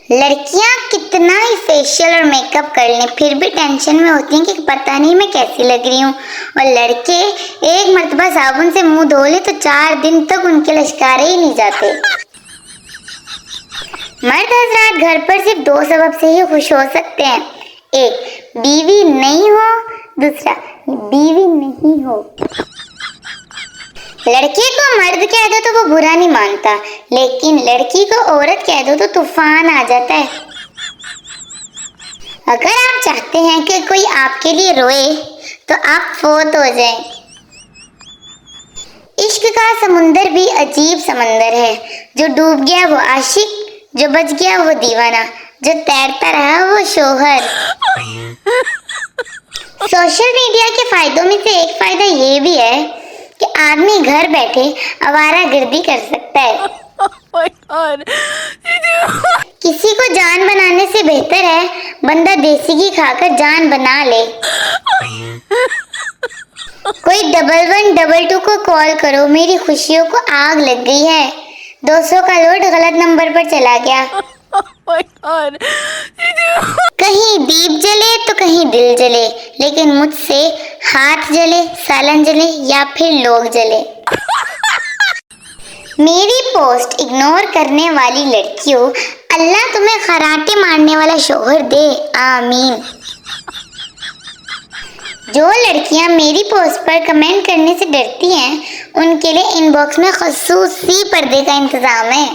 लड़कियां कितना ही फेशियल और मेकअप कर लें फिर भी टेंशन में होती हैं कि पता नहीं मैं कैसी लग रही हूँ। और लड़के एक मर्तबा साबुन से मुंह धो ले तो 4 दिन तक उनके लश्कारे ही नहीं जाते। मर्द हजरात घर पर सिर्फ 2 सबब से ही खुश हो सकते हैं। एक, बीवी नहीं हो, दूसरा बीवी नहीं हो। लड़के को मर्द कह दो तो वो बुरा नहीं मानता, लेकिन लड़की को औरत कह दो तो तूफान आ जाता है। अगर आप चाहते हैं कि कोई आपके लिए रोए तो आप फोत हो जाएं। इश्क का समुंदर भी अजीब समंदर है। जो डूब गया वो आशिक, जो बच गया वो दीवाना, जो तैरता रहा वो शोहर। सोशल मीडिया के फायदों में से एक फायदा ये भी है कि आदमी घर बैठे आवारागर्दी कर सकता है। किसी को जान बनाने से बेहतर है बंदा देसी घी खाकर जान बना ले। कोई 1122 को कॉल करो, मेरी खुशियों को आग लग गई है, 200 का लोड गलत नंबर पर चला गया। कहीं दीप जले तो कहीं दिल जले, लेकिन मुझसे हाथ जले, सालन जले या फिर लोग जले। मेरी पोस्ट इग्नोर करने वाली लड़कियों, अल्लाह तुम्हें खराटे मारने वाला शोहर दे, आमीन। जो लड़कियां मेरी पोस्ट पर कमेंट करने से डरती हैं, उनके लिए इनबॉक्स में खसूसी पर्दे का इंतजाम है।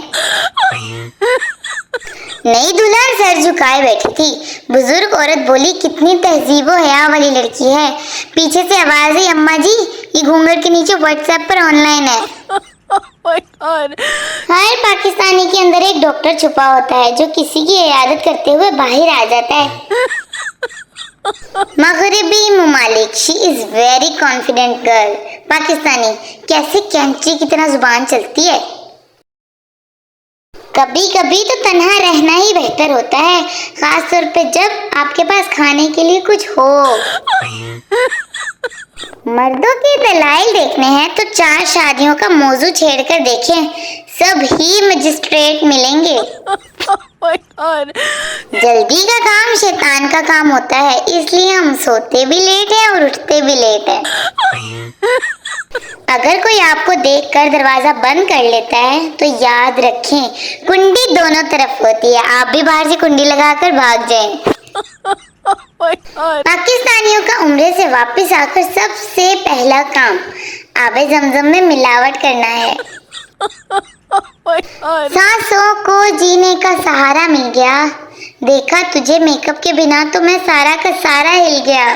नई दुल्हन सर झुकाए बैठी थी। बुजुर्ग औरत बोली, कितनी तहजीबो हया वाली लड़की है। पीछे से आवाज आई, अम्मा जी ये घूंघट के नीचे व्हाट्सएप पर ऑनलाइन है। हर पाकिस्तानी के अंदर एक डॉक्टर छुपा होता है जो किसी की इयादत करते हुए बाहर आ जाता है। मगरिबी मुमालिक, she is very confident girl. Pakistani, कैसे कैंची की तरह जुबान चलती है। कभी कभी तो तन्हा रहना ही बेहतर होता है, खास तौर पे जब आपके पास खाने के लिए कुछ हो। मर्दों के दलाइल देखने हैं तो 4 शादियों का मौजू छेड़कर देखें, सब ही मजिस्ट्रेट मिलेंगे। जल्दी का काम शैतान का काम होता है, इसलिए हम सोते भी लेट हैं और उठते भी लेट हैं। अगर कोई आपको देखकर दरवाजा बंद कर लेता है तो याद रखें, कुंडी दोनों तरफ होती है, आप भी बाहर से कुंडी लगाकर भाग जाएं। पाकिस्तानियों का उम्रे से वापस आकर सबसे पहला काम आबे जमजम में मिलावट करना है। सांसों को जीने का सहारा मिल गया, देखा तुझे मेकअप के बिना तो मैं सारा का सारा हिल गया।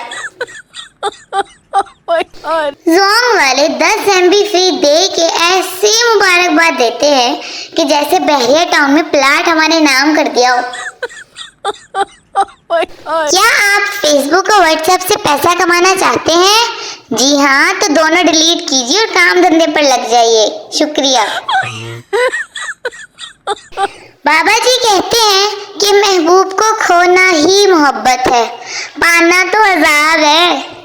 जोंग वाले 10 MB फ्री दे के ऐसी मुबारकबाद देते हैं कि जैसे बहरिया टाउन में प्लाट हमारे नाम कर दिया हो। क्या आप फेसबुक और व्हाट्सएप से पैसा कमाना चाहते हैं? जी हाँ, तो दोनों डिलीट कीजिए और काम धंधे पर लग जाइए। शुक्रिया। बाबा जी कहते हैं कि महबूब को खोना ही मोहब्बत है, पाना तो अजाब है।